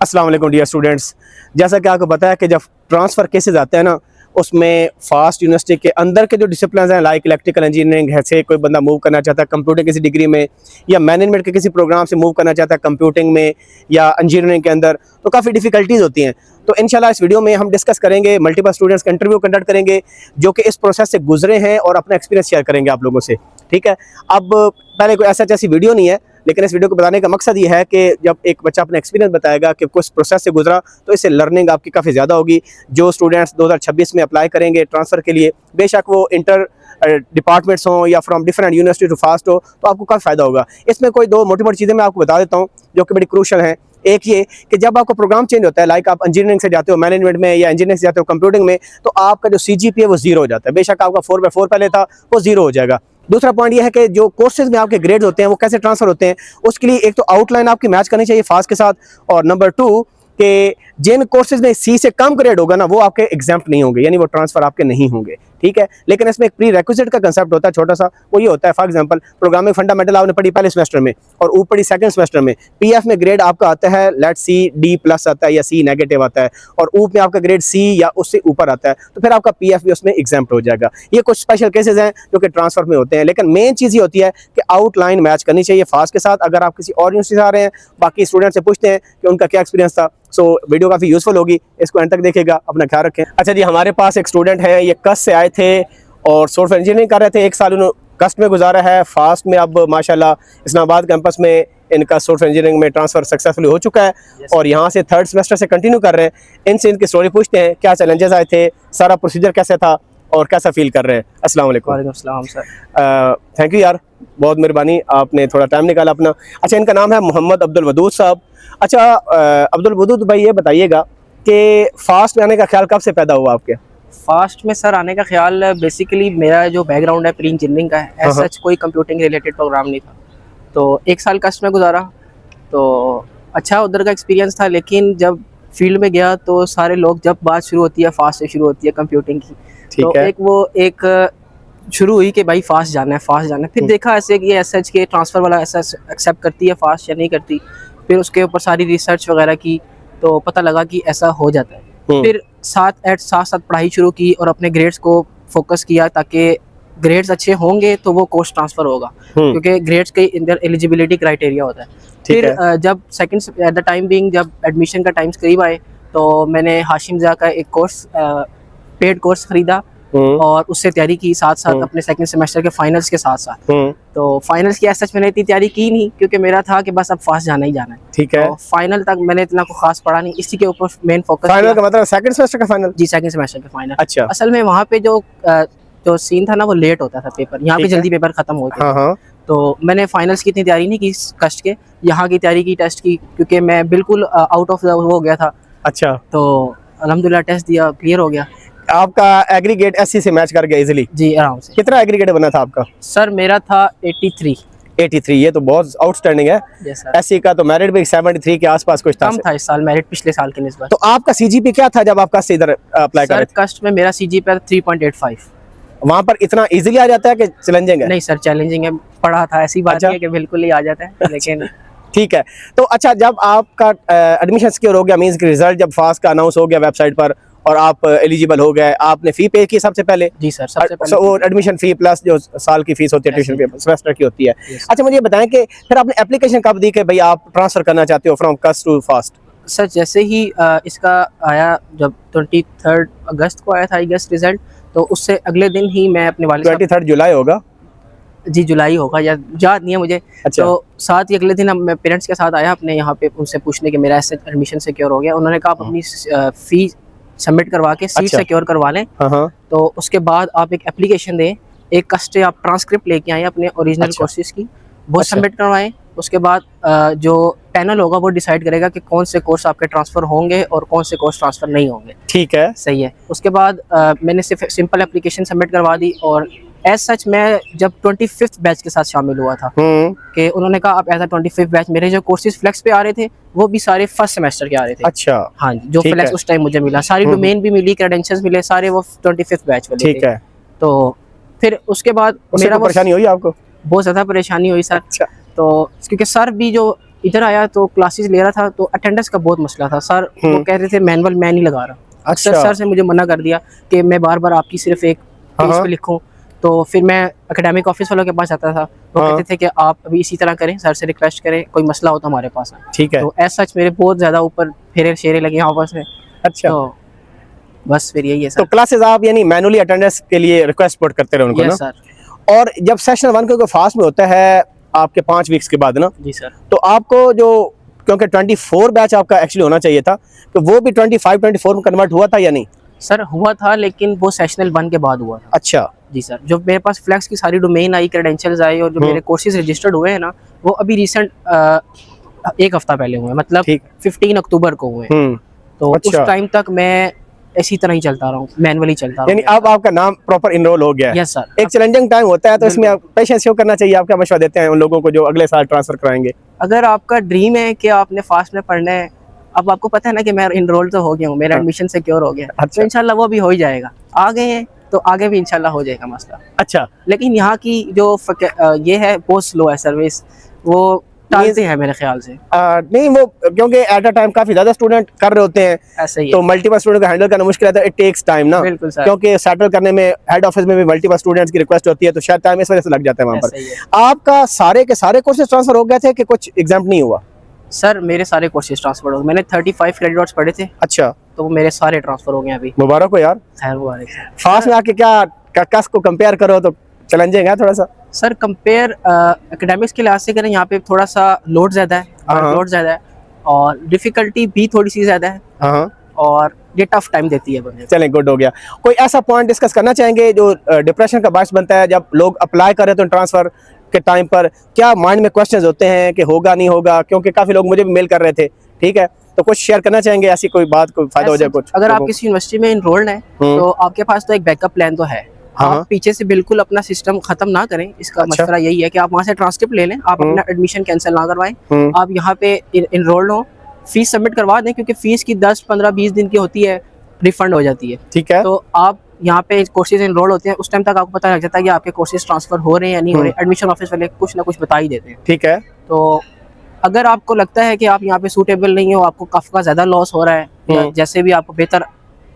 अस्सलाम वालेकुम dear students. जैसा कि आपको पता है कि जब ट्रांसफ़र केसेस आते हैं ना, उसमें फास्ट यूनिवर्सिटी के अंदर के जो डिसिप्लिन हैं लाइक इलेक्ट्रिकल इंजीनियरिंग है से कोई बंदा मूव करना चाहता है कंप्यूटर किसी डिग्री में, या मैनेजमेंट के किसी प्रोग्राम से मूव करना चाहता है कंप्यूटिंग में या इंजीनियरिंग के अंदर, तो काफ़ी डिफ़िकल्टीज़ होती हैं। तो इंशाल्लाह इस वीडियो में हम डिस्कस करेंगे, मल्टीपल स्टूडेंट्स का इंटरव्यू कंडक्ट करेंगे जो कि इस प्रोसेस से गुजरे हैं और अपना एक्सपीरियंस शेयर करेंगे आप लोगों से। ठीक है, अब पहले कोई ऐसी वीडियो नहीं है, लेकिन इस वीडियो को बताने का मकसद ये है कि जब एक बच्चा अपना एक्सपीरियंस बताएगा कि कुछ प्रोसेस से गुजरा, तो इससे लर्निंग आपकी काफ़ी ज़्यादा होगी। जो स्टूडेंट्स 2026 में अप्लाई करेंगे ट्रांसफ़र के लिए, बेशक वो इंटर डिपार्टमेंट्स हों या from different university too fast हो, तो आपको काफ़ी फ़ायदा होगा। इसमें कोई दो मोटी मोटी चीज़ें मैं आपको बता देता हूँ जो कि बड़ी क्रूशल हैं। एक ये कि जब आपका प्रोग्राम चेंज होता है, लाइक आप इंजीनियरिंग से जाते हो मैनेजमेंट में या इंजीनियरिंग से जाते हो कंप्यूटिंग में, तो आपका जो CGPA वो 0 हो जाता है। बेशक आपका 4/4 पहले था, वो 0 हो जाएगा। दूसरा पॉइंट ये है कि जो कोर्सेज में आपके ग्रेड्स होते हैं वो कैसे ट्रांसफर होते हैं, उसके लिए एक तो आउटलाइन आपकी मैच करनी चाहिए फास्ट के साथ, और नंबर 2 कि जिन कोर्सेज में C से कम ग्रेड होगा ना, वो आपके एग्जाम्प्ट नहीं होंगे, यानी वो ट्रांसफर आपके नहीं होंगे। ठीक है, लेकिन इसमें एक प्री रेक्विजिट का कंसेप्ट होता है छोटा सा, वो ये होता है फॉर एग्जांपल प्रोग्रामिंग फंडामेंटल आपने पढ़ी पहले सेमेस्टर में और ऊपर पढ़ी सेकंड सेमेस्टर में, PF में ग्रेड आपका आता है लेट C D+ आता है या C नेगेटिव आता है, और ऊप में आपका ग्रेड C या उससे ऊपर आता है, तो फिर आपका PF भी उसमें एग्जाम्प्ट हो जाएगा। ये कुछ स्पेशल केसेस हैं जो कि ट्रांसफर में होते हैं, लेकिन मेन चीज़ ये होती है कि आउटलाइन मैच करनी चाहिए फास्ट के साथ। अगर आप किसी और यूनिवर्सिटी से आ रहे हैं, बाकी स्टूडेंट से पूछते हैं कि उनका क्या एक्सपीरियंस था, सो वीडियो काफ़ी यूजफुल होगी, इसको एंड तक देखिएगा, अपना ख्याल रखें। अच्छा जी, हमारे पास एक स्टूडेंट है, ये कस्ट से आए थे और सॉफ्टवेयर इंजीनियरिंग कर रहे थे। 1 साल उन्होंने कस्ट में गुजारा है, फास्ट में अब माशाल्लाह इस्लामाबाद कैंपस में इनका सॉफ्टवेयर इंजीनियरिंग में ट्रांसफ़र सक्सेसफुली हो चुका है और यहाँ से 3rd सेमेस्टर से कंटिन्यू कर रहे हैं। इनसे इनकी स्टोरी पूछते हैं, क्या चैलेंजेस आए थे, सारा प्रोसीजर कैसे था और कैसा फील कर रहे हैं। अस्सलाम वालेकुम। वालेकुम अस्सलाम सर। थैंक यू यार, बहुत मेहरबानी, आपने थोड़ा टाइम निकाला अपना। अच्छा, इनका नाम है मोहम्मद अब्दुल वदूद साहब। अच्छा अब्दुल वदूद भाई, ये बताइएगा कि फास्ट में आने का ख्याल कब से पैदा हुआ आपके? फास्ट में सर आने का ख्याल बेसिकली मेरा जो बैकग्राउंड है प्री इंजीनियरिंग का है, एज सच कोई कंप्यूटिंग रिलेटेड प्रोग्राम नहीं था, तो 1 साल कस्ट में गुजारा, तो अच्छा उधर का एक्सपीरियंस था। लेकिन जब फील्ड में गया तो सारे लोग, जब बात शुरू होती है फास्ट से शुरू होती है कंप्यूटिंग की, तो एक शुरू हुई कि भाई फास्ट जाना है, फास्ट जाना है। फिर देखा ऐसे कि एज सच के ट्रांसफ़र वाला ऐसा एक्सेप्ट करती है फास्ट या नहीं करती, फिर उसके ऊपर सारी रिसर्च वगैरह की, तो पता लगा कि ऐसा हो जाता है। फिर साथ साथ पढ़ाई शुरू की और अपने ग्रेड्स को फोकस किया, ताकि ग्रेड्स अच्छे होंगे तो वो कोर्स ट्रांसफ़र होगा, क्योंकि ग्रेड्स के अंदर एलिजिबिलिटी क्राइटेरिया होता है। फिर जब second at the time being जब एडमिशन का टाइम्स करीब आए, तो मैंने हाशिम ज़ा का एक कोर्स पेड कोर्स ख़रीदा और उससे तैयारी की साथ साथ अपने सेकंड सेमेस्टर के फाइनल्स के साथ साथ। तो फाइनल्स की ऐसा मैंने इतनी तैयारी की नहीं, क्योंकि मेरा था कि बस अब फास्ट जाना ही जाना है। ठीक है, तो फाइनल तक मैंने इतना को खास पढ़ा नहीं, इसी के ऊपर मेन फोकस। फाइनल का मतलब सेकंड सेमेस्टर का फाइनल? जी, सेकंड सेमेस्टर के फाइनल। अच्छा, असल में वहाँ पे जो सीन था ना, वो लेट होता था पेपर, यहाँ पे जल्दी पेपर खत्म हो गया। हाँ। तो मैंने फाइनल्स की इतनी तैयारी नहीं की कस्ट के, यहाँ की तैयारी की टेस्ट की, क्योंकि मैं बिल्कुल आउट ऑफ वो हो गया था। अच्छा, तो अल्हम्दुलिल्लाह टेस्ट दिया, क्लियर हो गया। आपका एग्रीगेट SC से मैच कर गया इजीली? जी, आराम से। कितना एग्रीगेट बना था आपका? सर मेरा था 83। ये तो बहुत आउटस्टैंडिंग है। SC का तो मेरिट भी 73 के आसपास कुछ था। कम था इस साल मेरिट पिछले साल के निस्बत। तो आपका CGPA क्या था जब आपका इधर अप्लाई कर रहे थे? कस्ट में मेरा CGPA 3.85। वहाँ पर इतना इजीली आ जाता है कि चैलेंजिंग है? नहीं सर, चैलेंजिंग है, पढ़ा था, ऐसी बात नहीं है कि बिल्कुल ही आ जाता है, लेकिन ठीक है। तो अच्छा, जब आपका एडमिशन सिक्योर हो गया, मींस कि रिजल्ट जब फास्ट का अनाउंस हो गया वेबसाइट पर और आप एलिजिबल हो गए, आपने फी पे की सबसे पहले? जी सर, सबसे पहले वो एडमिशन फी प्लस जो साल की फीस होती है ट्यूशन फी सेमेस्टर की होती है। अच्छा, मुझे बताएं कि फिर आपने एप्लीकेशन कब दी कि भाई आप ट्रांसफर करना चाहते हो फ्रॉम कस्ट टू फास्ट? सर जैसे ही इसका आया, जब 23 अगस्त को आया था आई गेस रिजल्ट, तो उससे अगले दिन ही मैं अपने वाले 23 जुलाई होगा? जी, जुलाई होगा या याद नहीं है मुझे। अच्छा। तो साथ ही अगले दिन मैं पेरेंट्स के साथ आया अपने यहाँ पे, उनसे पूछने कि मेरा ऐसे एडमिशन सिक्योर हो गया। उन्होंने कहा आप अपनी फी सबमिट करवा के सीट सिक्योर करवा लें, तो उसके बाद आप एक एप्लीकेशन दें, एक कस्ट आप ट्रांसक्रिप्ट लेके आए अपने ओरिजिनल कोर्सेज की, वो सबमिट करवाएं। उसके बाद जो पैनल होगा वो डिसाइड करेगा कि कौन से कोर्स आपके ट्रांसफ़र होंगे और कौन से कोर्स ट्रांसफ़र नहीं होंगे। ठीक है, सही है। उसके बाद मैंने सिर्फ सिंपल एप्लीकेशन सबमिट करवा दी, और एज सच मैं जब 25th बैच के साथ शामिल हुआ था कि उन्होंने कहा आप एज 25th बैच, मेरे जो कोर्सेज फ्लेक्स पे आ रहे थे वो भी सारे फर्स्ट सेमेस्टर के आ रहे थे। अच्छा, हाँ जी, जो फ्लेक्स उस टाइम मुझे मिला, सारी डोमेन भी मिली, क्रेडेंशियल्स मिले, सारे वो 25th बैच वाले। ठीक है। तो फिर उसके बाद मेरा परेशानी हुई आपको? बहुत ज़्यादा परेशानी हुई सर। अच्छा। तो क्योंकि सर भी जो इधर आया तो क्लासेस ले रहा था, तो अटेंडेंस का बहुत मसला था सर। वो कह रहे थे मैनुअल मैं नहीं लगा रहा। अच्छा। सर से मुझे मना कर दिया कि मैं बार बार आपकी सिर्फ एक पेज पे लिखूं। तो फिर मैं एकेडमिक ऑफिस वालों के पास जाता था, वो कहते थे कि आप अभी इसी तरह करें, सर से रिक्वेस्ट करें, कोई मसला हो तो हमारे पास आए। ठीक है। तो एज सच मेरे बहुत ज़्यादा ऊपर फेरे शेरे लगे आपस में। अच्छा। तो बस फिर यही है तो सर। क्लासेस आप यानी मैनुअली अटेंडेंस के लिए रिक्वेस्ट पुट करते रहे उनको ना? Yes sir. और जब सेशन 1 को फास्ट में होता है आपके 5 वीक्स के बाद ना, जी सर। तो आपको जो, क्योंकि 24 बैच आपका एक्चुअली होना चाहिए था, तो वो भी 25-24 में कन्वर्ट हुआ था या नहीं? सर हुआ था, लेकिन वो सेशनल 1 के बाद हुआ था। अच्छा। जी सर। जो मेरे पास फ्लैक्स की सारी डोमेन आई, क्रेडेंशियल्स आए, और जो मेरे कोर्सेज रजिस्टर्ड हुए हैं ना, वो अभी रिसेंट 1 हफ्ता पहले हुए हैं, मतलब 15 अक्टूबर को हुए हैं। तो उस टाइम तक मैं इसी तरह ही चलता रहा हूँ, मैनुअली चलता रहा हूँ। यानी अब आपका नाम प्रॉपर इनरोल हो गया है। Yes sir. एक चैलेंजिंग टाइम होता है, तो इसमें आप पेशेंस शो करना चाहिए। आप क्या मशवरा देते हैं उन लोगों को जो अगले साल ट्रांसफर कराएंगे? अगर आपका ड्रीम है कि आपने फास्ट में पढ़ना है, अब आपको पता है ना कि मैं इनरोल तो हो गया हूँ, मेरा एडमिशन सिक्योर हो गया, तो इंशाल्लाह वो भी हो ही जाएगा। आ गए हैं तो आगे भी इंशाल्लाह हो जाएगा मसला। अच्छा। लेकिन यहाँ की जो ये है बहुत स्लो है सर्विस, वो टालते हैं मेरे ख्याल से। नहीं, वो क्योंकि एट अ टाइम काफी ज्यादा स्टूडेंट कर रहे होते हैं, ऐसे ही तो मल्टीपल स्टूडेंट को हैंडल करना मुश्किल है, तो इट टेक्स टाइम ना। बिल्कुल सर। क्योंकि सेटल करने में हेड ऑफिस में भी मल्टीपल स्टूडेंट्स की रिक्वेस्ट होती है, तो शायद टाइम इस वजह से लग जाता है वहाँ पर। आपका सारे के सारे कोर्सेज ट्रांसफर हो गए थे कि कुछ एग्जाम नहीं हुआ? सर मेरे सारे कोर्सेज ट्रांसफर हो गए। मैंने 35 क्रेडिट आवर्स पढ़े थे। अच्छा। तो वो मेरे सारे ट्रांसफर हो गए अभी। मुबारक हो यार। खैर मुबारक। फास्ट में आके क्या कस को कंपेयर करो तो चैलेंजिंग है थोड़ा सा? सर कंपेयर एकेडमिक्स के लिहाज से करें, यहाँ पे थोड़ा सा लोड ज़्यादा है, लोड ज़्यादा है, और डिफिकल्टी भी थोड़ी सी ज़्यादा है, और ये टफ टाइम देती है बंदे। चलें, गुड हो गया। कोई ऐसा पॉइंट डिस्कस करना चाहेंगे जो डिप्रेशन का बायस बनता है जब लोग अप्लाई कर रहे हैं तो ट्रांसफर के टाइम पर क्या माइंड में क्वेश्चंस होते हैं कि होगा नहीं होगा? क्योंकि काफी लोग मुझे भी मेल कर रहे थे, ठीक है, तो कुछ शेयर करना चाहेंगे ऐसी कोई बात, कोई फायदा हो जाए कुछ? अगर आप किसी यूनिवर्सिटी में इनरोल्ड हैं तो आपके पास तो एक बैकअप प्लान तो है। आप पीछे से बिल्कुल अपना सिस्टम खत्म ना करें। इसका मशवरा यही है कि आप वहाँ से ट्रांसक्रिप्ट ले लें, आप अपना एडमिशन कैंसिल ना करवाएं, आप यहाँ पे इनरोल्ड हो, फीस सबमिट करवा दें, क्योंकि फीस की 10, 15, 20 दिन की होती है, रिफंड हो जाती है। ठीक है। तो आप यहाँ पे कोर्सेज इनरोल होते हैं, उस टाइम तक आपको पता लग जाता है कि आपके कोर्सेज ट्रांसफर हो रहे हैं या नहीं हो रहे। एडमिशन ऑफिस वाले कुछ ना कुछ बता ही देते हैं। ठीक है। तो अगर आपको लगता है कि आप यहाँ पे सूटेबल नहीं हो, आपको काफी ज्यादा लॉस हो रहा है, या जैसे भी आपको बेहतर,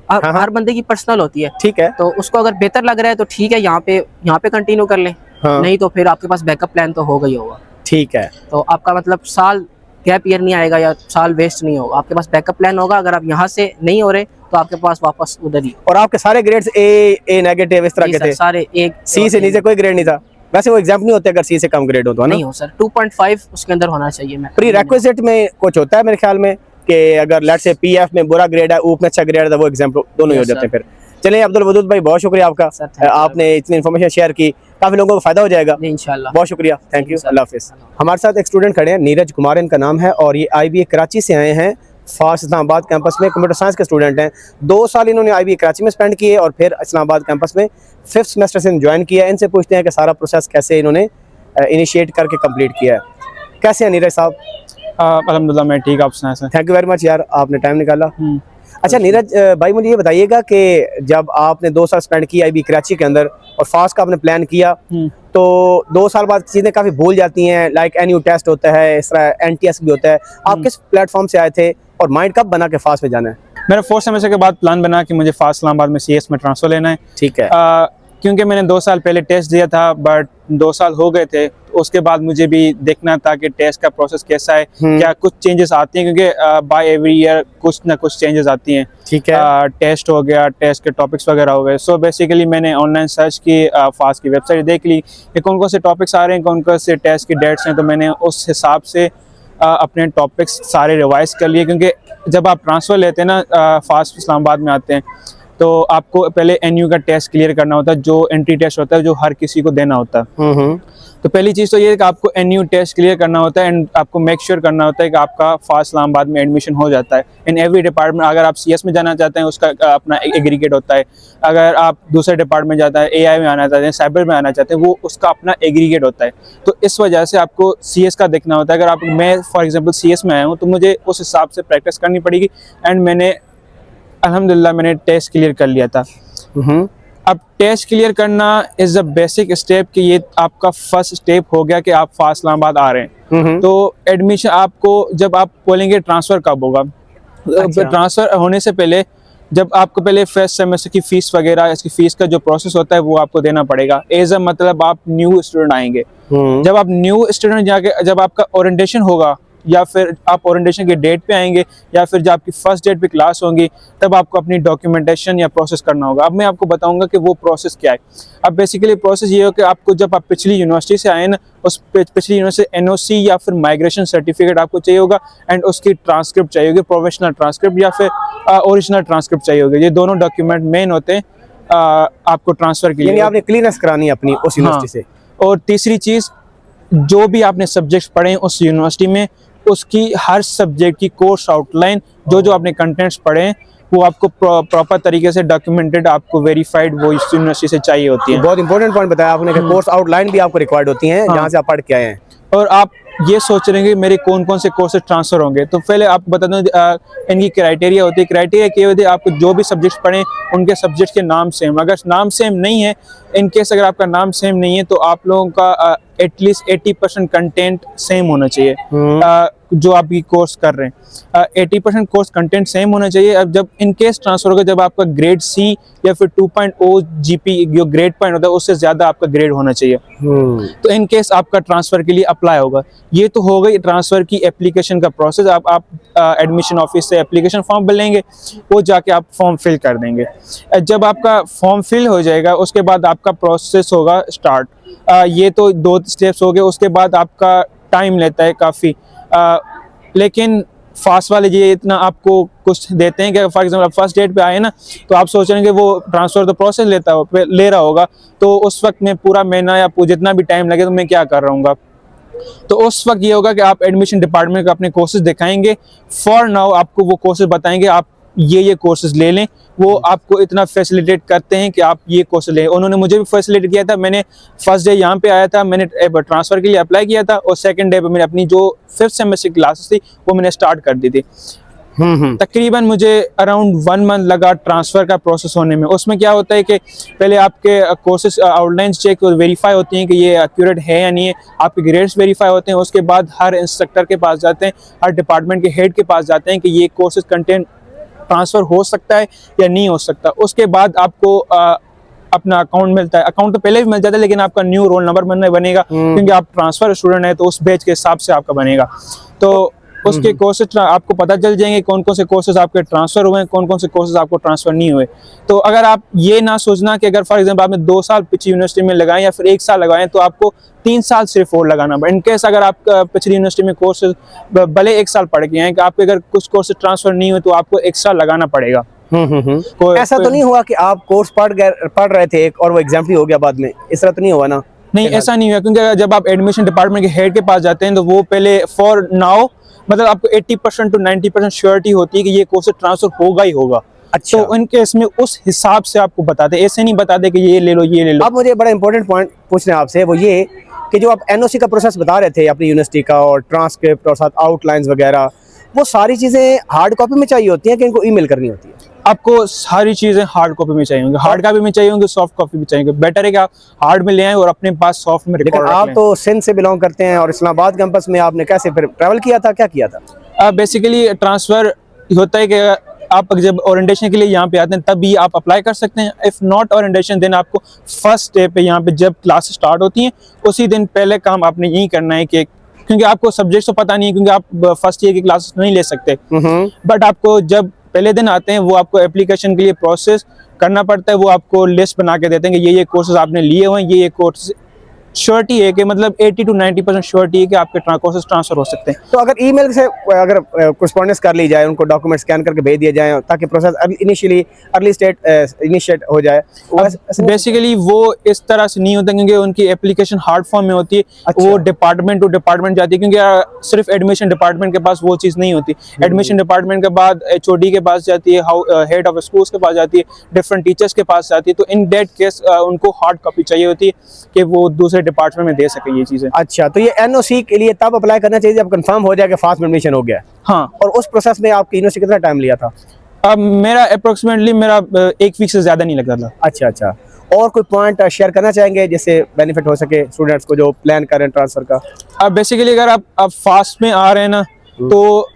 हर बंदे की पर्सनल होती है, ठीक है, तो उसको अगर बेहतर लग रहा है तो ठीक है, यहाँ पे कंटिन्यू कर लें। नहीं तो फिर आपके पास बैकअप प्लान तो होगा ही होगा। ठीक है। तो आपका मतलब साल गैप ईयर नहीं आएगा या साल वेस्ट नहीं होगा, आपके पास बैकअप प्लान होगा। अगर आप यहाँ से नहीं हो रहे तो आपके पास वापस उधर ही। और आपके सारे ग्रेड्स ए नेगेटिव इस तरह के थे? सारे एक, सी से नीचे कोई ग्रेड नहीं था? वैसे वो एग्जाम नहीं होते अगर सी से कम ग्रेड हो तो? नहीं हो सर, 2.5 उसके अंदर होना चाहिए। मैं प्री रिक्विजिट में कुछ होता है मेरे ख्याल में कि अगर लेट से पीएफ में बुरा ग्रेड है, ऊप में अच्छा ग्रेड है, वो एग्जाम दोनों ही हो जाते हैं फिर। चलिए अब्दुल वदूद भाई, बहुत शुक्रिया आपका, आपने इतनी इन्फॉर्मेशन शेयर की, काफी लोगों को फायदा हो जाएगा इंशाल्लाह। बहुत शुक्रिया, थैंक यू, अल्लाह हाफिज़। हमारे साथ एक स्टूडेंट खड़े हैं, नीरज कुमार इनका नाम है, और ये IBA कराची से आए हैं, फास्ट इस्लामाबाद कैंपस में कंप्यूटर साइंस के स्टूडेंट हैं। 2 साल इन्होंने IBA कराची में स्पेंड किए और फिर इस्लामाबाद कैंपस में 5th सेमेस्टर से ज्वाइन किया। इनसे पूछते हैं कि सारा प्रोसेस कैसे इन्होंने इनिशिएट करके कंप्लीट किया है। कैसे हैं नीरज साहब? अल्हम्दुलिल्लाह मैं ठीक, आप सुनाएं sir? Thank you very much यार, आपने टाइम निकाला। अच्छा नीरज भाई, मुझे ये बताइएगा कि जब आपने 2 साल स्पेंड किया IBA कराची के अंदर और फास्ट का आपने प्लान किया, तो 2 साल बाद चीज़ें काफ़ी भूल जाती हैं, लाइक NU टेस्ट होता है, इस तरह NTS भी होता है। आप किस प्लेटफॉर्म से आए थे और माइंड कब बना के फास्ट में जाना है? मेरा 4th सेमेस्टर के बाद प्लान बना कि मुझे फास्ट इस्लामाबाद में CS में ट्रांसफर लेना है। ठीक है। क्योंकि मैंने 2 साल पहले टेस्ट दिया था, बट 2 साल हो गए थे, तो उसके बाद मुझे भी देखना था कि टेस्ट का प्रोसेस कैसा है, क्या कुछ चेंजेस आती हैं, क्योंकि बाय एवरी ईयर कुछ ना कुछ चेंजेस आती हैं। ठीक है। टेस्ट हो गया, टेस्ट के टॉपिक्स वगैरह हो गए। सो बेसिकली मैंने ऑनलाइन सर्च की, फास्ट की वेबसाइट देख ली कि कौन कौन से टॉपिक्स आ रहे हैं, कौन कौन से टेस्ट की डेट्स हैं, तो मैंने उस हिसाब से अपने टॉपिक्स सारे रिवाइज कर लिए। क्योंकि जब आप ट्रांसफ़र लेते हैं ना, फास्ट इस्लामाबाद में आते हैं, तो आपको पहले NU का टेस्ट क्लियर करना होता है, जो एंट्री टेस्ट होता है, जो हर किसी को देना होता है। तो पहली चीज़ तो ये है कि आपको NU टेस्ट क्लियर करना होता है, एंड आपको मेक श्योर करना होता है कि आपका फास्ट इस्लामाबाद में एडमिशन हो जाता है इन एवरी डिपार्टमेंट। अगर आप CS में जाना चाहते हैं, उसका अपना एग्रीगेट होता है। अगर आप दूसरे डिपार्टमेंट जाता है, AI में आना चाहते हैं, साइबर में आना चाहते हैं, वो उसका अपना एग्रीगेट होता है। तो इस वजह से आपको CS का देखना होता है। अगर आप, मैं फॉर एग्जाम्पल CS में आया हूँ, तो मुझे उस हिसाब से प्रैक्टिस करनी पड़ेगी, एंड मैंने अल्हम्दुलिल्लाह मैंने टेस्ट क्लियर कर लिया था। अब टेस्ट क्लियर करना इज द बेसिक स्टेप कि ये आपका फर्स्ट स्टेप हो गया कि आप FAST इस्लामाबाद आ रहे हैं। तो एडमिशन आपको जब आप बोलेंगे ट्रांसफ़र कब होगा, ट्रांसफ़र होने से पहले जब आपको पहले फर्स्ट सेमेस्टर की फ़ीस वगैरह, इसकी फ़ीस का जो प्रोसेस होता है वो आपको देना पड़ेगा। एज अ मतलब आप न्यू स्टूडेंट आएंगे। जब आप न्यू स्टूडेंट जाके जब आपका ओरिएंटेशन होगा या फिर आप ओरिएंटेशन के डेट पे आएंगे या फिर जब आपकी फर्स्ट डेट पे क्लास होंगी, तब आपको अपनी डॉक्यूमेंटेशन या प्रोसेस करना होगा। अब मैं आपको बताऊंगा कि वो प्रोसेस क्या है। अब बेसिकली प्रोसेस ये हो कि आपको जब आप पिछली यूनिवर्सिटी से आए ना, उस पिछली यूनिवर्सिटी NOC या फिर माइग्रेशन सर्टिफिकेट आपको चाहिए होगा एंड उसकी ट्रांसक्रिप्ट चाहिए होगी, प्रोफेशनल ट्रांसक्रिप्ट या फिर ओरिजिनल ट्रांसक्रिप्ट चाहिए होगी। ये दोनों डॉक्यूमेंट मेन होते हैं आपको ट्रांसफ़र के लिए। आपने क्लियरेंस करानी है अपनी उस यूनिवर्सिटी से। और तीसरी चीज़, जो भी आपने सब्जेक्ट्स पढ़े हैं उस यूनिवर्सिटी में, उसकी हर सब्जेक्ट की कोर्स आउटलाइन, जो आपने कंटेंट्स पढ़े हैं, वो आपको प्रॉपर तरीके से डॉक्यूमेंटेड, आपको वेरीफाइड वो इस यूनिवर्सिटी से चाहिए होती है। बहुत इंपॉर्टेंट पॉइंट बताया आपने कि कोर्स आउटलाइन भी आपको रिक्वायर्ड होती हैं जहाँ से आप पढ़ के आए हैं। और आप ये सोच रहे हैं कि मेरे कौन कौन से कोर्सेज ट्रांसफ़र होंगे, तो पहले आपको बता दूं इनकी क्राइटेरिया होती है। क्राइटेरिया क्या होती है, आपको जो भी सब्जेक्ट्स पढ़ें उनके सब्जेक्ट्स के नाम सेम, अगर नाम सेम नहीं है, इन केस अगर आपका नाम सेम नहीं है, तो आप लोगों का एटलीस्ट 80% कंटेंट सेम होना चाहिए जो आप ये कोर्स कर रहे हैं। 80% कोर्स कंटेंट सेम होना चाहिए। अब जब इन केस ट्रांसफ़र होगा, जब आपका ग्रेड C या फिर 2.0 GP जो ग्रेड पॉइंट होता है उससे ज़्यादा आपका ग्रेड होना चाहिए, तो इन केस आपका ट्रांसफ़र के लिए अप्लाई होगा। ये तो हो गई ट्रांसफ़र की एप्लीकेशन का प्रोसेस। आप एडमिशन ऑफिस से एप्लीकेशन फॉर्म भरेंगे, वो जाके आप फॉर्म फिल कर देंगे। जब आपका फॉर्म फिल हो जाएगा, उसके बाद आपका प्रोसेस होगा स्टार्ट। ये तो 2 स्टेप्स हो गए। उसके बाद आपका टाइम लेता है काफ़ी, लेकिन FAST वाले ये इतना आपको कुछ देते हैं कि फॉर एग्जाम्पल आप फर्स्ट डेट पे आए ना, तो आप सोच रहे हैं कि वो ट्रांसफ़र तो प्रोसेस ले रहा होगा, तो उस वक्त में पूरा महीना या जितना भी टाइम लगे तो मैं क्या कर रहा हूँ। तो उस वक्त ये होगा कि आप एडमिशन डिपार्टमेंट को अपने कोर्सेज दिखाएंगे। फॉर नाउ आपको वो कोर्सेज बताएंगे, आप ये कोर्सेज ले लें। वो आपको इतना फैसिलिटेट करते हैं कि आप ये कोर्स लें। उन्होंने मुझे भी फैसिलिटेट किया था। मैंने फर्स्ट डे यहाँ पे आया था, मैंने ट्रांसफ़र के लिए अप्लाई किया था, और सेकंड डे पे मैंने अपनी जो 5th सेमेस्टर की क्लासेस थी वो मैंने स्टार्ट कर दी थी। तकरीबन मुझे अराउंड 1 मंथ लगा ट्रांसफ़र का प्रोसेस होने में। उसमें क्या होता है कि पहले आपके कोर्सेज आउटलाइंस चेक और वेरीफाई होती हैं कि ये एक्यूरेट है या नहीं है, आपके ग्रेड्स वेरीफाई होते हैं। उसके बाद हर इंस्ट्रक्टर के पास जाते हैं, हर डिपार्टमेंट के हेड के पास जाते हैं कि ये कोर्सेज कंटेंट ट्रांसफ़र हो सकता है या नहीं हो सकता। उसके बाद आपको अपना अकाउंट मिलता है। अकाउंट तो पहले भी मिल जाता है, लेकिन आपका न्यू रोल नंबर बनेगा क्योंकि आप ट्रांसफ़र स्टूडेंट है, तो उस बैच के हिसाब से आपका बनेगा। तो उसके कोर्सेज आपको पता चल जाएंगे कौन कौन से कोर्सेज आपके ट्रांसफ़र हुए हैं, कौन कौन से कोर्सेज आपको ट्रांसफ़र नहीं हुए। तो अगर आप ये ना सोचना कि अगर फॉर एग्जाम्पल आपने 2 साल पिछली यूनिवर्सिटी में लगाएं या फिर 1 साल लगाएं, तो आपको 3 साल सिर्फ और लगाना पड़े। इनकेस अगर आप पिछली यूनिवर्सिटी में कोर्सेज भले 1 साल पढ़ के आए, कि आपके अगर कुछ कोर्सेज ट्रांसफ़र नहीं हुए तो आपको एक्स्ट्रा लगाना पड़ेगा। ऐसा तो नहीं हुआ कि आप कोर्स पढ़ रहे थे और वो एग्जाम भी हो गया बाद में, इस तरह तो नहीं हुआ ना? नहीं, ऐसा नहीं हुआ, क्योंकि जब आप एडमिशन डिपार्टमेंट के हेड के पास जाते हैं तो वो पहले फॉर नाउ मतलब आपको 80% to 90% श्योरिटी होती है कि ये कोर्स ट्रांसफ़र होगा ही होगा। अच्छा। तो उनके इसमें उस हिसाब से आपको बताते, ऐसे नहीं बताते कि ये ले लो ये ले लो। अब मुझे बड़ा इंपॉर्टेंट पॉइंट पूछना है आपसे, वो ये कि जो आप NOC का प्रोसेस बता रहे थे अपनी यूनिवर्सिटी का, और ट्रांसक्रिप्ट और साथ आउटलाइंस वगैरह, वो सारी चीज़ें हार्ड कॉपी में चाहिए होती हैं कि इनको ईमेल करनी होती है? आपको सारी चीज़ें हार्ड कॉपी में चाहिए होंगी, हार्ड कॉपी में चाहिए होंगी, सॉफ्ट कॉपी भी चाहिए। बेटर है कि आप हार्ड में ले आएं और अपने पास सॉफ्ट में रिकॉर्ड रख लें। आप तो सिंध से बिलोंग करते हैं और इस्लामाबाद कैंपस में आपने कैसे फिर ट्रैवल किया था, क्या किया था? बेसिकली ट्रांसफ़र होता है कि आप जब ओरिएंटेशन के लिए यहाँ पे आते हैं तब भी आप अप्लाई कर सकते हैं। इफ़ नॉट ओरिएंटेशन देन आपको फर्स्ट डे पे यहाँ पे जब क्लास स्टार्ट होती हैं उसी दिन पहले काम आपने यही करना है कि, क्योंकि आपको सब्जेक्ट तो पता नहीं है, क्योंकि आप फर्स्ट ईयर की क्लासेस नहीं ले सकते, बट आपको जब पहले दिन आते हैं वो आपको एप्लीकेशन के लिए प्रोसेस करना पड़ता है। वो आपको लिस्ट बना के देते हैं कि ये कोर्सेज आपने लिए हुए हैं, ये कोर्स श्योरिटी है कि मतलब 80 to 90% श्योरिटी है कि आपके कोर्सेज ट्रांसफ़र हो सकते हैं। तो अगर ईमेल से अगर कॉरेस्पॉन्डेंस कर ली जाए, उनको डॉक्यूमेंट स्कैन करके भेज दिए जाए ताकि प्रोसेस अर्ली स्टेट इनिशिएट हो जाए, बेसिकली वो इस तरह से नहीं होता, क्योंकि उनकी एप्लीकेशन हार्ड फॉर्म में होती है। अच्छा। वो डिपार्टमेंट टू डिपार्टमेंट जाती है, क्योंकि सिर्फ एडमिशन डिपार्टमेंट के पास वो चीज़ नहीं होती। एडमिशन डिपार्टमेंट के बाद HOD के पास जाती है, हेड ऑफ स्कूल्स के पास जाती है, डिफरेंट टीचर्स के पास जाती है। तो इन दैट केस उनको हार्ड कॉपी चाहिए होती है कि वो दूसरे डिपार्टमेंट में दे सके ये चीज़ें। अच्छा, तो ये NOC के लिए तब अप्लाई करना चाहिए जब कंफर्म हो जाए कि फास्ट में एडमिशन हो गया? हाँ। और उस प्रोसेस में आपकी यूनिवर्सिटी कितना टाइम लिया था? अब मेरा अप्रोक्सीमेटली 1 वीक से ज़्यादा नहीं लगता था। अच्छा, और कोई पॉइंट शेयर करना चाहेंगे जिससे बेनिफिट हो सके स्टूडेंट्स को जो प्लान कर रहे हैं ट्रांसफर का? अब बेसिकली अगर आप फास्ट में आ रहे हैं ना, तो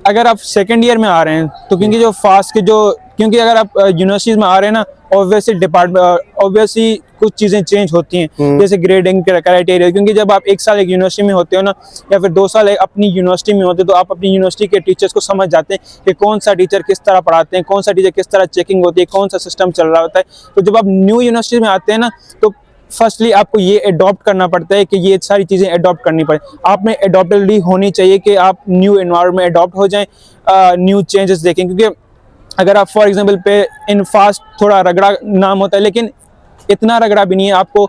अगर आप सेकेंड ईयर में आ रहे हैं तो क्योंकि जो फास्ट के क्योंकि अगर आप यूनिवर्सिटीज में आ रहे हैं ना, ऑब्वियसली कुछ चीज़ें चेंज होती हैं, जैसे ग्रेडिंग क्राइटेरिया। क्योंकि जब आप एक साल एक यूनिवर्सिटी में होते हो ना, या फिर 2 साल अपनी यूनिवर्सिटी में होते हो, तो आप अपनी यूनिवर्सिटी के टीचर्स को समझ जाते हैं कि कौन सा टीचर किस तरह पढ़ाते हैं, कौन सा टीचर किस तरह चेकिंग होती है, कौन सा सिस्टम चल रहा होता है। तो जब आप न्यू यूनिवर्सिटी में आते हैं ना, तो फर्स्टली आपको ये अडॉप्ट करना पड़ता है कि ये सारी चीज़ें अडॉप्ट करनी पड़े। आप में अडॉप्टेबिलिटी होनी चाहिए कि आप न्यू एनवायरनमेंट में अडॉप्ट हो जाएं, न्यू चेंजेस देखें। क्योंकि अगर आप फॉर एग्जांपल पे इन फास्ट थोड़ा रगड़ा नाम होता है, लेकिन इतना रगड़ा भी नहीं है, आपको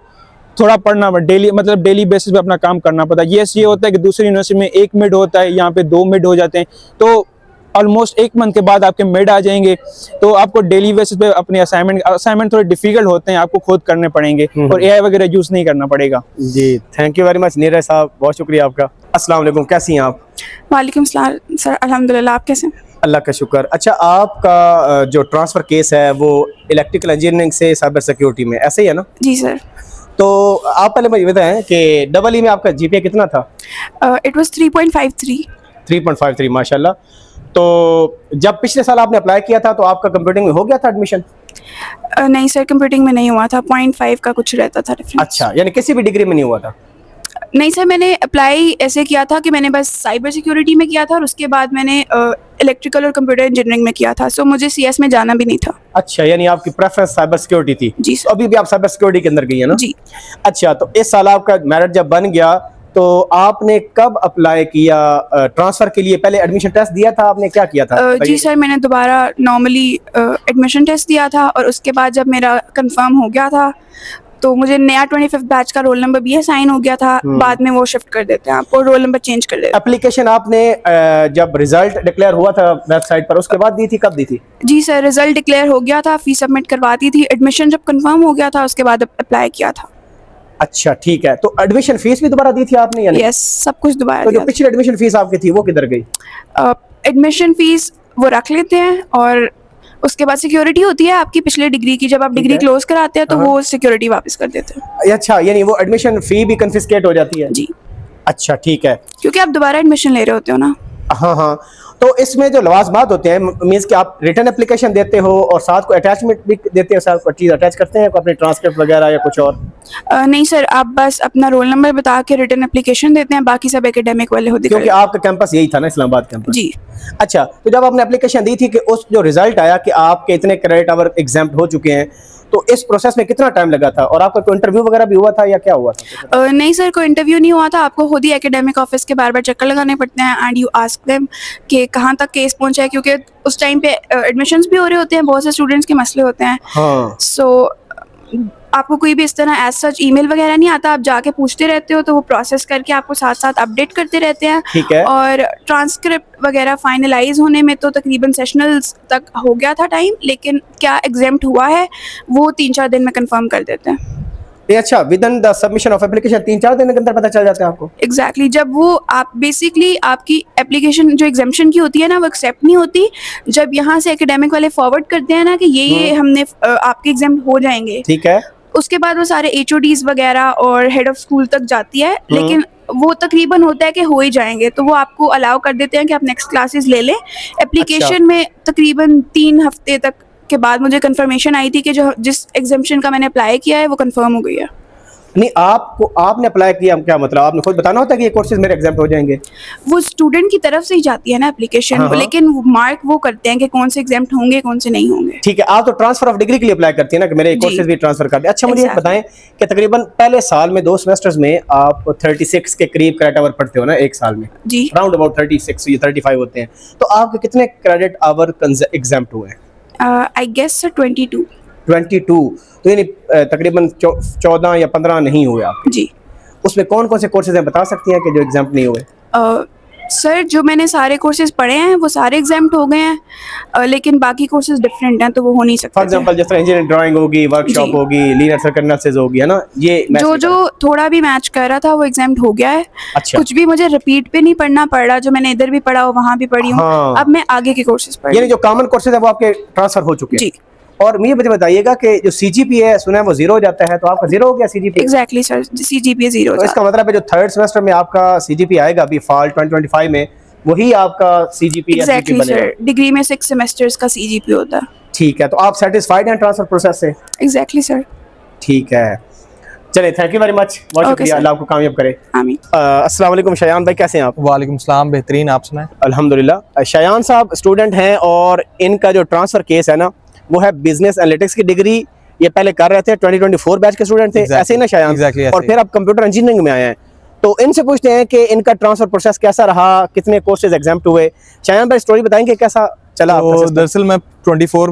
थोड़ा पढ़ना पड़ता डेली, मतलब डेली बेसिस पे अपना काम करना पड़ता है। ये होता है कि दूसरी यूनिवर्सिटी में 1 मिड होता है, यहाँ पे 2 मिड हो जाते हैं, तो ऑलमोस्ट 1 मंथ के बाद आपके मिड आ जाएंगे। तो आपको डेली बेसिस पे अपने असाइनमेंट थोड़े डिफिकल्ट होते हैं, आपको खुद करने पड़ेंगे और एआई वगैरह यूज नहीं करना पड़ेगा। जी, thank you very much Neeraj साहब, बहुत शुक्रिया आपका। अस्सलाम वालेकुम, कैसी हैं आप? वालेकुम सलाम सर, अल्हम्दुलिल्लाह, आप कैसे हैं? अल्लाह का शुक्र। अच्छा, आपका जो ट्रांसफ़र केस है वो इलेक्ट्रिकल इंजीनियरिंग से साइबर सिक्योरिटी में, ऐसे ही है ना? जी सर। तो आप पहले मुझे बताएं कि डबल ई में आपका जीपीए कितना था? It was 3.53। 3.53, माशाल्लाह। तो जब पिछले साल आपने अप्लाई किया था तो आपका कंप्यूटिंग में हो गया था एडमिशन? नहीं सर, कंप्यूटिंग में नहीं हुआ था, 0.5 का कुछ रहता था डिफरेंस। अच्छा, यानी किसी भी डिग्री में नहीं हुआ था? नहीं सर, मैंने अप्लाई ऐसे किया था कि मैंने बस साइबर सिक्योरिटी में किया था और उसके बाद मैंने इलेक्ट्रिकल और कंप्यूटर इंजीनियरिंग में किया था, सो मुझे सीएस में जाना भी नहीं था। अच्छा, यानी आपकी प्रेफरेंस साइबर सिक्योरिटी थी? जी सर। तो अभी भी आप साइबर सिक्योरिटी के अंदर गई है ना? जी। अच्छा, तो इस साल आपका मेरिट जब बन गया तो आपने कब अप्लाई किया ट्रांसफर के लिए? पहले एडमिशन टेस्ट दिया था आपने, क्या किया था? जी सर, मैंने दोबारा नॉर्मली एडमिशन टेस्ट दिया था और उसके बाद जब मेरा कंफर्म हो गया था तो मुझे नया 25th बैच का रोल नंबर भी असाइन हो गया था। बाद में वो शिफ्ट कर देते हैं, आपको रोल नंबर चेंज कर देते हैं। एप्लीकेशन आपने जब रिजल्ट डिक्लेयर हुआ था वेबसाइट पर, उसके बाद दी थी? कब दी थी? जी सर, रिजल्ट डिक्लेयर हो गया था, फीस सबमिट करवा दी थी, एडमिशन जब कंफर्म हो गया था उसके बाद अप्लाई किया था। अच्छा, ठीक है। तो एडमिशन फीस भी दोबारा दी थी आपने यानी? यस, सब कुछ दोबारा तो दिया जो पिछली एडमिशन फीस आपकी थी वो किधर गई? एडमिशन फीस वो रख लेते हैं और उसके बाद सिक्योरिटी होती है आपकी पिछले डिग्री की, जब आप डिग्री क्लोज कराते हैं तो वो सिक्योरिटी वापस कर देते हैं। अच्छा, यानी वो एडमिशन फी भी कन्फिस्केट हो जाती है? जी। अच्छा, ठीक है, क्योंकि आप दोबारा एडमिशन ले रहे होते हो ना। हाँ हाँ। तो इसमें जो लवाजमात होते हैं, मीन्स कि आप रिटर्न एप्लीकेशन देते हो और साथ को अटैचमेंट भी देते हो, साथ को चीज़ अटैच करते हैं, अपने ट्रांसक्रिप्ट वगैरह या कुछ और? नहीं सर, आप बस अपना रोल नंबर बता के रिटर्न एप्लीकेशन देते हैं, बाकी सब एकेडमिक वाले होते हैं। क्योंकि आपका कैंपस यही था ना, इस्लामाबाद कैंपस? जी। अच्छा, तो जब आपने एप्लीकेशन दी थी कि उस जो रिजल्ट आया कि आपके इतने क्रेडिट आवर एग्जाम्प्ट हो चुके हैं, तो इस प्रोसेस में कितना टाइम लगा था और आपका कोई इंटरव्यू वगैरह भी हुआ था या क्या हुआ था? नहीं सर, कोई इंटरव्यू नहीं हुआ था, आपको खुद ही एकेडमिक ऑफिस के बार बार चक्कर लगाने पड़ते हैं एंड यू आस्क देम कि कहाँ तक केस पहुंचा है, क्योंकि उस टाइम पे एडमिशन्स भी हो रहे होते हैं, बहुत से स्टूडेंट्स के मसले होते हैं। हाँ। सो आपको कोई भी इस तरह एज सच ईमेल वगैरह नहीं आता, आप जाके पूछते रहते हो, तो वो प्रोसेस करके आपको साथ साथ अपडेट करते रहते हैं। ठीक है। और ट्रांसक्रिप्ट वगैरह फाइनलाइज होने में तो तकरीबन सेशनल्स तक हो गया था टाइम, लेकिन क्या एग्जाम्प्ट हुआ है वो 3-4 दिन में कंफर्म कर देते हैं। अच्छा, with in the submission of application 3-4 दिन के अंदर पता चल जाता है आपको? एग्जैक्टली, जब वो आप बेसिकली आपकी एप्लीकेशन जो एग्जाम्शन की होती है ना, वो एक्सेप्ट नहीं होती, जब यहाँ से एकेडमिक वाले फॉरवर्ड करते हैं ना कि ये हमने आपके एग्जाम हो जाएंगे, ठीक है, उसके बाद वो सारे HODs वगैरह और हेड ऑफ स्कूल तक जाती है, लेकिन वो तकरीबन होता है कि हो ही जाएंगे, तो वो आपको अलाउ कर देते हैं कि आप नेक्स्ट क्लासेस ले लें। एप्लीकेशन में तकरीबन 3 हफ्ते तक के बाद मुझे कंफर्मेशन आई थी कि जो जिस एग्जाम्शन का मैंने अप्लाई किया है वो कंफर्म हो गई है। नहीं, आपने अप्लाई किया, क्या मतलब आपने खुद बताना होता है कि ये कोर्सेज मेरे एग्जाम हो जाएंगे? वो स्टूडेंट की तरफ से ही जाती है ना एप्लीकेशन, लेकिन मार्क वो करते हैं कि कौन से एग्जाम होंगे कौन से नहीं होंगे। ठीक है, आप तो ट्रांसफर ऑफ डिग्री के लिए अप्लाई करती है ना कि मेरे कोर्सेज भी ट्रांसफर कर दे। अच्छा, मुझे एक बताएं कि तकरीबन पहले साल में 2 सेमेस्टर्स में आप 36 के करीब क्रेडिट आवर पढ़ते हो ना एक साल में? जी, अराउंड अबाउट 36 या 35 होते हैं। तो आपके कितने क्रेडिट आवर एग्जाम्प्ट हुए हैं? I guess 22। 22, तो यानी तकरीबन 14 या 15 नहीं हुए आप? जी। उसमें कौन कौन से कोर्सेज हैं, बता सकती हैं कि जो एग्जाम नहीं हुए? सर, जो मैंने सारे कोर्सेज पढ़े हैं वो सारे एग्जाम्प्ट हो गए हैं, लेकिन बाकी कोर्सेज डिफरेंट हैं तो वो हो नहीं सकते। फॉर एग्जांपल जिस तरह इंजीनियरिंग ड्राइंग होगी, वर्कशॉप होगी, लीनियर सर्किट एनालिसिस होगी, है ना, ये जो थोड़ा भी मैच कर रहा था वो एग्जाम्प्ट हो गया है। अच्छा। कुछ भी मुझे रिपीट पे नहीं पढ़ना पड़ रहा, जो मैंने इधर भी पढ़ा हो वहाँ भी पढ़ी हूँ। अब मैं आगे के कोर्सेज पढ़, यानी जो कॉमन कोर्सेज है वो आपके ट्रांसफर हो चुके हैं? जी। और मुझे बताइएगा कि जो CGPA है सुना है वो 0 हो जाता है, तो आपका 0 हो गया CGPA? एग्जैक्टली सर, CGPA 0 तो इसका मतलब है जो थर्ड सेमेस्टर में आपका CGPA आएगा अभी फॉल 2025 में, वही आपका CGPA एग्जैक्टली सर, डिग्री में 6 सेमेस्टर्स का CGPA होता है। ठीक है, तो आप सेटिस्फाइड हैं ट्रांसफर प्रोसेस से? Exactly sir. ठीक है, चलिए थैंक यू वेरी मच, बहुत शुक्रिया, अल्लाह आपको कामयाब करे। आमीन। अस्सलाम वालेकुम शयान भाई, कैसे हैं आप? वालेकुम सलाम, बेहतरीन, आप सुनाएं? अल्हम्दुलिल्लाह। शयान साहब स्टूडेंट हैं और इनका जो ट्रांसफ़र केस है ना वो है बिजनेस एनालिटिक्स की डिग्री, ये पहले कर रहे थे, 2024 बैच के स्टूडेंट थे, ऐसे ही ना शयान? और फिर आप कंप्यूटर इंजीनियरिंग में आए हैं, तो इनसे पूछते हैं कि इनका ट्रांसफ़र प्रोसेस कैसा रहा, कितने कोर्सेज एग्जाम्प्ट हुए। शयान भाई स्टोरी बताएंगे कैसा चला? तो दरअसल मैं 24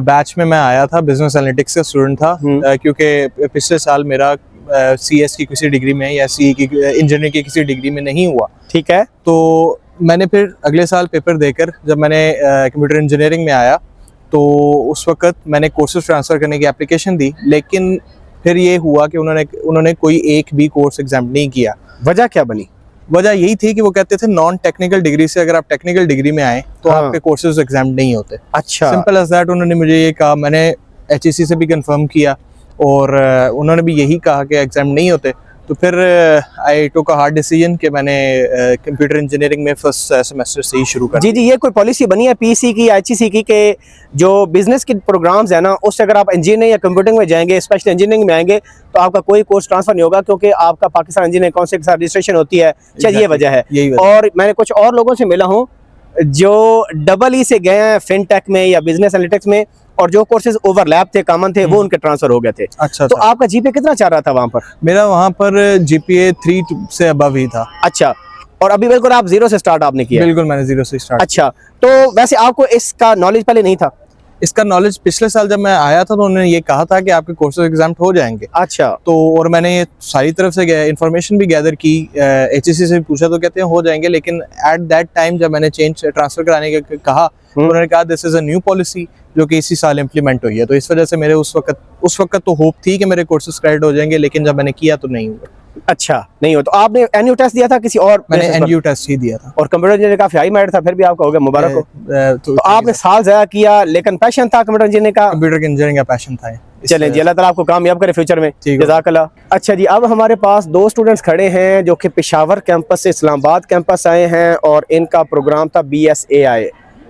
बैच में मैं आया था, बिजनेस एनालिटिक्स का स्टूडेंट था, क्योंकि पिछले साल मेरा CS की किसी डिग्री में या CE की इंजीनियरिंग की किसी डिग्री में नहीं हुआ। ठीक है, तो मैंने फिर अगले साल पेपर देकर जब मैंने कंप्यूटर इंजीनियरिंग में आया तो उस वक्त मैंने कोर्सेज ट्रांसफ़र करने की एप्लीकेशन दी, लेकिन फिर ये हुआ कि उन्होंने कोई एक भी कोर्स एग्जाम नहीं किया। वजह क्या बनी? वजह यही थी कि वो कहते थे नॉन टेक्निकल डिग्री से अगर आप टेक्निकल डिग्री में आए तो आपके कोर्सेज एग्जाम नहीं होते। अच्छा, सिंपल एज दैट। उन्होंने मुझे ये कहा, मैंने HEC से भी कंफर्म किया और उन्होंने भी यही कहा कि एग्जाम नहीं होते। तो फिर आई टुक अ हार्ड डिसीजन कि मैंने कंप्यूटर इंजीनियरिंग में फर्स्ट सेमेस्टर से ही शुरू कर। जी, ये कोई पॉलिसी बनी है PEC की, HEC की, कि जो बिजनेस के प्रोग्राम्स है ना उससे अगर आप इंजीनियरिंग या कंप्यूटिंग में जाएंगे, स्पेशली इंजीनियरिंग में आएंगे, तो आपका कोई कोर्स ट्रांसफर नहीं होगा क्योंकि आपका पाकिस्तान इंजीनियरिंग काउंसिल के साथ रजिस्ट्रेशन होती है। चलिए ये वजह है। और मैंने कुछ और लोगों से मिला हूँ जो EE से गए हैं फिनटेक में या बिजनेस एनालिटिक्स में, और जो कोर्सेज ओवरलैप थे, कॉमन थे, वो उनके ट्रांसफर हो गए थे। अच्छा, तो आपका GPA कितना चाह रहा था वहाँ पर? मेरा वहाँ पर GPA 3 से अबव ही था। अच्छा, और अभी बिल्कुल आप 0 से स्टार्ट आपने किया? बिल्कुल, मैंने 0 से स्टार्ट। अच्छा, तो वैसे आपको इसका नॉलेज पहले नहीं था? इसका नॉलेज पिछले साल जब मैं आया था तो उन्होंने ये कहा था कि आपके कोर्सेज एग्जाम हो जाएंगे। अच्छा, तो और मैंने ये सारी तरफ से इन्फॉर्मेशन भी गैदर की, HEC से भी पूछा तो कहते हैं हो जाएंगे, लेकिन एट दैट टाइम जब मैंने ट्रांसफर कराने का कहा तो उन्होंने कहा this is a new policy जो कि इसी साल इम्प्लीमेंट हुई है। तो इस वजह से मेरे उस वक्त तो होप थी कि मेरे कोर्सेज क्रेडिट हो जाएंगे, लेकिन जब मैंने किया तो नहीं हुआ। अच्छा, नहीं हो। तो आपने NU टेस्ट दिया था किसी और? मैंने NU टेस्ट ही दिया था। और कंप्यूटर इंजीनियरिंग काफी हाई मेरिट था, फिर भी आपका हो गया, मुबारक हो। तो आपने साल ज़ाया किया, लेकिन पैशन था कंप्यूटर इंजीनियरिंग का? कंप्यूटर इंजीनियरिंग का पैशन था। चलें जी, अल्लाह ताला आपको कामयाब करे फ्यूचर में, जज़ाकल्लाह। अच्छा जी, अब हमारे पास 2 स्टूडेंट्स खड़े हैं जो कि पेशावर कैंपस से इस्लामाबाद कैंपस आए हैं और इनका प्रोग्राम था BSAI।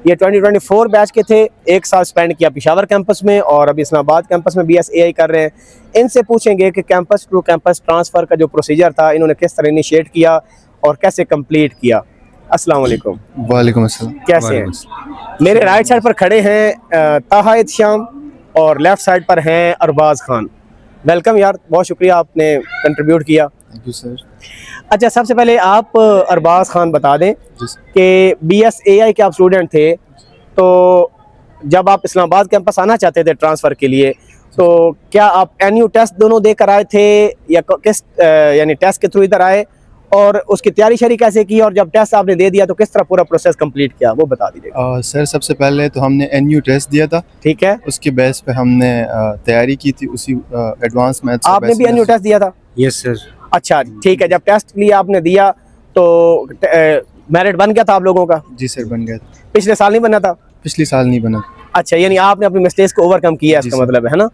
ये 2024 बैच के थे, 1 साल स्पेंड किया पेशावर कैंपस में और अभी इस्लामाबाद कैंपस में BSAI कर रहे हैं। इनसे पूछेंगे कि कैंपस टू कैंपस ट्रांसफ़र का जो प्रोसीजर था इन्होंने किस तरह इनिशिएट किया और कैसे कंप्लीट किया। अस्सलाम वालेकुम। वालेकुम अस्सलाम। कैसे हैं? मेरे राइट साइड पर खड़े हैं ताहा इत्शाम और लेफ्ट साइड पर हैं अरबाज़ खान। वेलकम यार, बहुत शुक्रिया आपने कंट्रीब्यूट किया। Thank you sir. अच्छा, सबसे पहले आप अरबाज़ खान बता दें कि BSAI के आप स्टूडेंट थे, तो जब आप इस्लामाबाद कैंपस आना चाहते थे ट्रांसफ़र के लिए, तो क्या आप NU टेस्ट दोनों देकर आए थे या किस यानी टेस्ट के थ्रू इधर आए, और उसकी तैयारी शरी कैसे की, और जब टेस्ट आपने दे दिया तो किस तरह पूरा प्रोसेस कंप्लीट किया, वो बता दीजिएगा। सर सबसे पहले तो हमने NU टेस्ट दिया था। ठीक है, उसके बेस पे हमने तैयारी की थी, उसी एडवांस मैथ्स। आपने भी NU टेस्ट दिया था? Yes sir. अच्छा ठीक है, जब टेस्ट लिया आपने दिया तो मेरिट बन गया था आप लोगों का? जी सर, बन गया। पिछले साल नहीं बना था? पिछले साल नहीं बना। अच्छा, यानी आपने अपनी मिस्टेक्स को ओवरकम किया, इसका मतलब है ना।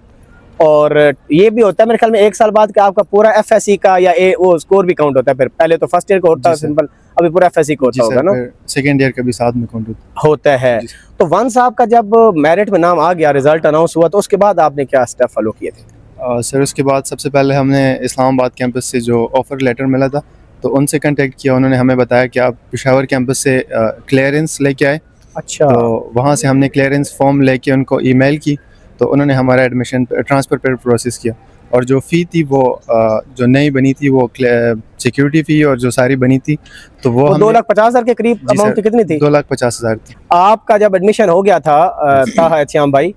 और ये भी होता है मेरे ख्याल में 1 साल बाद का आपका पूरा FSC का या वो स्कोर भी काउंट होता है, फिर पहले तो फर्स्ट ईयर का होता है सिंपल, अभी पूरा FSC का होता होगा ना? सेकेंड ईयर का भी साथ में काउंट होता है। तो वंस आपका जब मेरिट में नाम आ गया, रिजल्ट अनाउंस हुआ, तो उसके बाद आपने क्या स्टेप फॉलो किए थे? सर उसके बाद सबसे पहले हमने इस्लामाबाद कैंपस से जो ऑफ़र लेटर मिला था तो उनसे कांटेक्ट किया। उन्होंने हमें बताया कि आप पेशावर कैंपस से क्लियरेंस लेके आए। अच्छा, तो वहाँ से हमने क्लियरेंस फॉर्म लेके उनको ईमेल की, तो उन्होंने हमारा एडमिशन ट्रांसफ़र पर प्रोसेस किया। और जो फ़ी थी वो जो नई बनी थी वो सिक्योरिटी फ़ी और जो सारी बनी थी तो वो 2,50,000 के करीब अमाउंट की कितनी थी? 2,50,000 थी। आपका जब एडमिशन हो गया था ताहा इत्शाम भाई,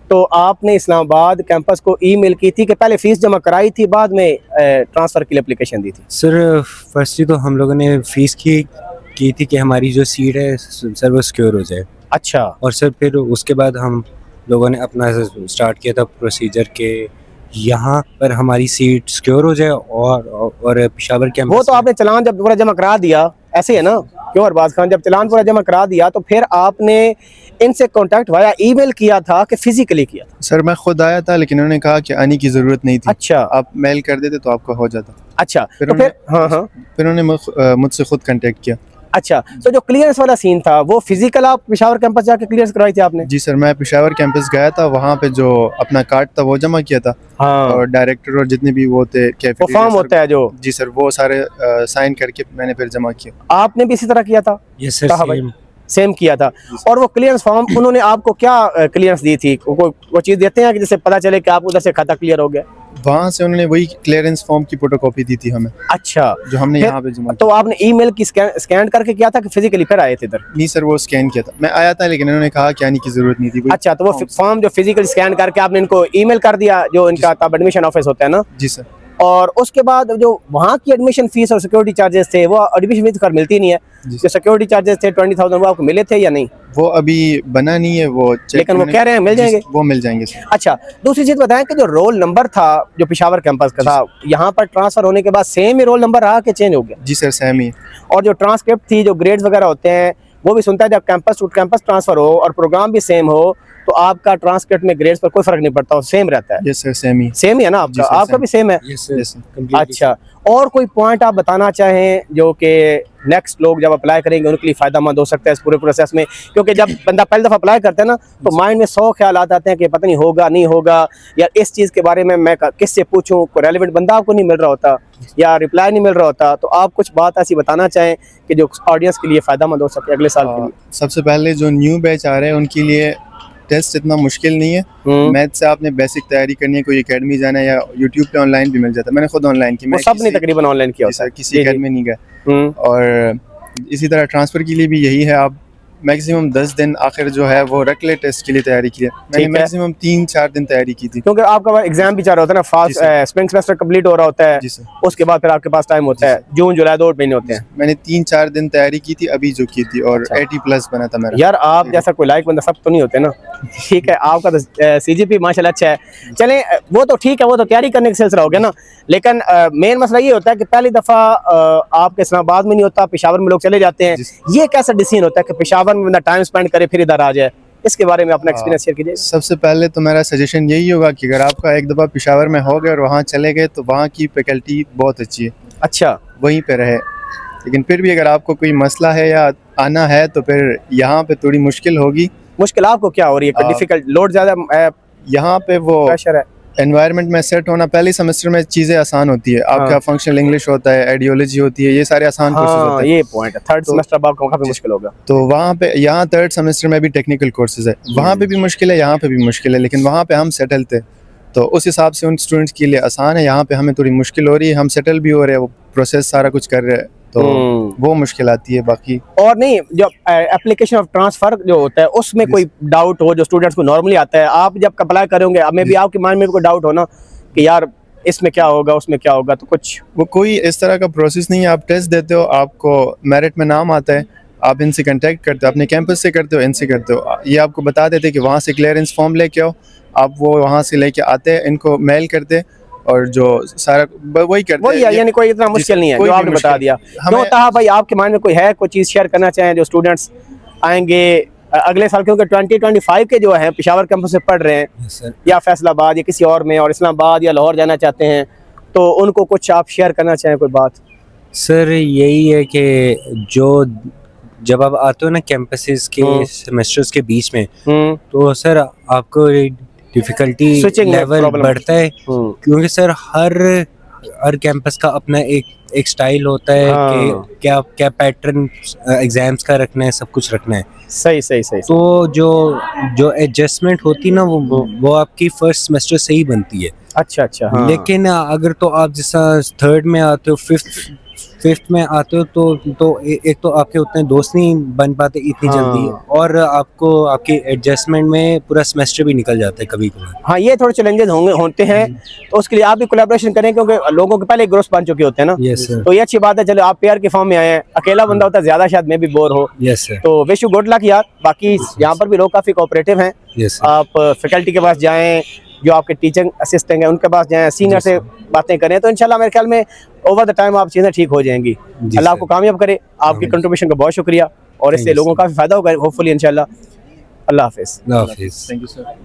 तो आपने इस्लामाबाद कैंपस को ईमेल की थी कि पहले फीस जमा कराई थी, बाद में ट्रांसफ़र के लिए एप्लीकेशन दी थी? सर फर्स्टली तो हम लोगों ने फ़ीस की थी कि हमारी जो सीट है सर वो सिक्योर हो जाए। अच्छा, और सर फिर उसके बाद हम लोगों ने अपना स्टार्ट किया था प्रोसीजर के यहाँ पर हमारी सीट सिक्योर हो जाए और पेशावर कैंपस। वो तो आपने चालान जब पूरा जमा करा दिया ऐसे ही है ना क्यों अरबाज खान, जब चालान पूरा जमा करा दिया तो फिर आपने इनसे कांटेक्ट वाया ईमेल किया था कि फिजिकली किया था? सर मैं खुद आया था, लेकिन उन्होंने कहा कि आने की ज़रूरत नहीं थी। अच्छा, आप मेल कर देते तो आपका हो जाता। अच्छा फिर तो फिर हाँ हाँ फिर उन्होंने मुझसे खुद कांटेक्ट किया। अच्छा, तो जो क्लियरेंस वाला सीन था वो फिजिकल आप पेशावर कैंपस जाके क्लियरेंस करवाई थी आपने? जी सर, मैं पेशावर कैंपस गया था, वहाँ पे जो अपना कार्ड था वो जमा किया था। हाँ, और डायरेक्टर और जितने भी वो थे वो फॉर्म होता है जो, जी सर, वो सारे साइन करके मैंने फिर जमा किया। आपने भी इसी तरह किया था? यस सर, कहा भाई सेम। सेम किया था। और वो क्लियरेंस फॉर्म उन्होंने आपको क्या क्लियरेंस दी थी? वो चीज़ देते हैं कि जिससे पता चले कि आप उधर से खाता क्लियर हो गया? वहाँ से उन्होंने वही क्लियरेंस फॉर्म की फोटोकॉपी दी थी हमें। अच्छा, जो हमने फिर- यहाँ पे जमा तो आपने ईमेल की स्कैन करके किया था कि फिजिकली फिर आए थे इधर? नहीं सर, वो स्कैन किया था। मैं आया था लेकिन उन्होंने कहा कि आने की जरूरत नहीं थी। कोई अच्छा, तो वो फॉर्म जो फिजिकली स्कैन करके आपने इनको ईमेल कर दिया, जो इनका तब एडमिशन ऑफिस होता है ना? जी सर। और उसके बाद जो वहाँ की एडमिशन फीस और सिक्योरिटी चार्जेस थे, वो एडमिशन फीस कर मिलती नहीं है, जो सिक्योरिटी चार्जेस थे 20,000 वो आपको मिले थे या नहीं? वो अभी बना नहीं है वो, लेकिन वो कह रहे हैं मिल जाएंगे। वो मिल जाएंगे सर। अच्छा, दूसरी चीज़ बताएं कि जो रोल नंबर था जो पेशावर कैंपस का था, यहाँ पर ट्रांसफर होने के बाद सेम ही रोल नंबर रहा कि चेंज हो गया? जी सर, सेम ही। और जो ट्रांसक्रिप्ट थी, जो ग्रेड्स वगैरह होते हैं, वो भी सुनता है जब कैंपस टू कैंपस ट्रांसफर हो और प्रोग्राम भी सेम हो तो आपका ट्रांसक्रिप्ट में ग्रेड्स पर कोई फर्क नहीं पड़ता, सेम रहता है? यस सर, सेम ही। सेम ही है ना आपका? आपका भी सेम है? Yes sir, yes sir. completely। अच्छा, और कोई पॉइंट आप बताना चाहें जो कि नेक्स्ट लोग जब अप्लाई करेंगे उनके लिए फ़ायदा मंद हो सकता है इस पूरे प्रोसेस में? क्योंकि जब बंदा पहली दफ़ा अप्लाई करता है ना तो माइंड में 100 ख्याल आते हैं कि पता नहीं होगा नहीं होगा, या इस चीज़ के बारे में मैं किससे पूछूं, कोई रेलिवेंट बंदा आपको नहीं मिल रहा होता या रिप्लाई नहीं मिल रहा होता। तो आप कुछ बात ऐसी बताना चाहें कि जो ऑडियंस के लिए फ़ायदा मंद हो सके अगले साल के लिए? सबसे पहले जो न्यू बैच आ रहे हैं उनके लिए टेस्ट इतना मुश्किल नहीं है। मैथ से आपने बेसिक तैयारी करनी है, कोई एकेडमी जाना है या यूट्यूब पे ऑनलाइन भी मिल जाता है। मैंने खुद ऑनलाइन की, वो सब ने तकरीबन ऑनलाइन किया होता सर, है, किसी एकेडमी नहीं गया। और इसी तरह ट्रांसफ़र के लिए भी यही है, आप मैक्सिमम 10 दिन आखिर जो है वो रख ले टेस्ट के लिए तैयारी की है। मैंने मैक्सिमम 3-4 दिन तैयारी की थी, क्योंकि आपका एग्जाम भी चल रहा होता है ना, फास्ट स्प्रिंग सेमेस्टर कंप्लीट हो रहा होता है। जी सर। उसके बाद फिर आपके पास टाइम होता है, जून जुलाई 2 महीने होते हैं। मैंने 3-4 दिन तैयारी की थी अभी जो की थी, और 80+ बना था मेरा। यार आप जैसा कोई लाइक बंदा सब तो नहीं होते ना। ठीक है, आपका तो CGP माशाल्लाह अच्छा है। चलें, वो तो ठीक है, वो तो तैयारी करने का सिलसिला हो गया ना। लेकिन मेन मसला ये होता है कि पहली दफ़ा आपके इस्लामाबाद में नहीं होता, पेशावर में लोग चले जाते हैं। ये कैसा डिसीजन होता है कि पेशावर में बंदा टाइम स्पेंड करे फिर इधर आ जाए? इसके बारे में अपना एक्सपीरियंस शेयर कीजिए। सबसे पहले तो मेरा सजेशन यही होगा कि अगर आपका एक दफ़ा पेशावर में हो गया और वहाँ चले गए तो वहाँ की फैकल्टी बहुत अच्छी है। अच्छा, वहीं पे रहे। लेकिन फिर भी अगर आपको कोई मसला है या आना है तो फिर यहाँ पे थोड़ी मुश्किल होगी। मुश्किल आपको क्या हो रही है? डिफिकल्ट, लोड ज़्यादा यहाँ पे वो प्रेशर है? एनवायरनमेंट में सेट होना, पहले सेमेस्टर में चीज़ें आसान होती है। आपका फंक्शनल इंग्लिश होता है, आइडियोलॉजी होती है, ये सारे आसान कोर्सेज होते हैं। ये पॉइंट है। थर्ड सेमेस्टर अब आपको काफ़ी मुश्किल होगा। तो वहाँ पे, यहाँ 3rd सेमेस्टर में भी टेक्निकल कोर्सेज है, वहाँ पे भी मुश्किल है, यहाँ पे भी मुश्किल है। लेकिन वहाँ पे हम सेटल थे तो उस हिसाब से उन स्टूडेंट्स के लिए आसान है। यहाँ पे हमें थोड़ी मुश्किल हो रही है, हम सेटल भी हो रहे हैं, वो प्रोसेस सारा कुछ कर रहे हैं, तो वो मुश्किल आती है। बाकी और नहीं, जो एप्लीकेशन ऑफ ट्रांसफर जो होता है उसमें कोई डाउट हो जो स्टूडेंट्स को नॉर्मली आता है, आप जब अप्लाई करोगे अब में भी आपके माइंड में कोई डाउट हो ना कि यार इसमें क्या होगा उसमें क्या होगा, तो कुछ वो कोई इस तरह का प्रोसेस नहीं है। आप टेस्ट देते हो, आपको मेरिट में नाम आता है, आप इनसे कांटेक्ट करते हो, अपने कैंपस से करते हो, इनसे करते हो, ये आपको बता देते हैं कि वहाँ से क्लियरेंस फॉर्म लेके आओ। आप वो वहाँ से लेके आते हैं, इनको मेल करते और जो सारा वही करते हैं। यानी कोई इतना मुश्किल नहीं है जो आपने बता दिया। तो ताहा भाई आपके माइंड में कोई है, कोई चीज़ शेयर करना चाहें जो स्टूडेंट्स आएंगे अगले साल, क्योंकि 2025 के जो हैं पेशावर कैंपस से पढ़ रहे हैं या फैसलाबाद या किसी और में, और इस्लामाबाद या लाहौर जाना चाहते हैं, तो उनको कुछ आप शेयर करना चाहें कोई बात? सर यही है कि जो जब आप आते हो ना कैंपसेस के सेमेस्टर्स के बीच में, तो सर आपको डिफिकल्टी लेवल बढ़ता है, क्योंकि सर हर कैंपस का अपना एक स्टाइल होता है कि क्या पैटर्न एग्जाम्स का रखना है, सब कुछ रखना है। सही। तो जो एडजस्टमेंट होती है ना वो आपकी फर्स्ट सेमेस्टर से ही बनती है। अच्छा। लेकिन अगर तो आप जैसा 3rd में आते हो, 5th में आते हो, तो एक तो आपके उतने दोस्त नहीं बन पाते इतनी जल्दी, और आपको आपके एडजस्टमेंट में पूरा सेमेस्टर भी निकल जाता है कभी कभी। ये थोड़े चैलेंजेस होते हैं, तो उसके लिए आप भी कोलैबोरेशन करें, क्योंकि लोगों के पहले ग्रुप्स बन चुके होते हैं ना। तो ये अच्छी बात है। चलो आप पेयर के फॉर्म में आए हैं, अकेला बंदा होता है ज्यादा शायद में भी बोर हो। तो विश यू गुड लक यार। बाकी यहाँ पर भी लोग काफी कोऑपरेटिव हैं। आप फैकल्टी के पास जाएं, जो आपके टीचिंग असिस्टेंट हैं उनके पास जाएं, सीनियर से बातें करें, तो इंशाल्लाह मेरे ख्याल में ओवर द टाइम आप चीज़ें ठीक हो जाएंगी। अल्लाह आपको कामयाब करे। आपकी कंट्रीब्यूशन का बहुत शुक्रिया और इससे लोगों का भी फ़ायदा होगा होपफुली इंशाल्लाह। अल्लाह हाफिज़। अल्लाह हाफिज़। Thank you sir.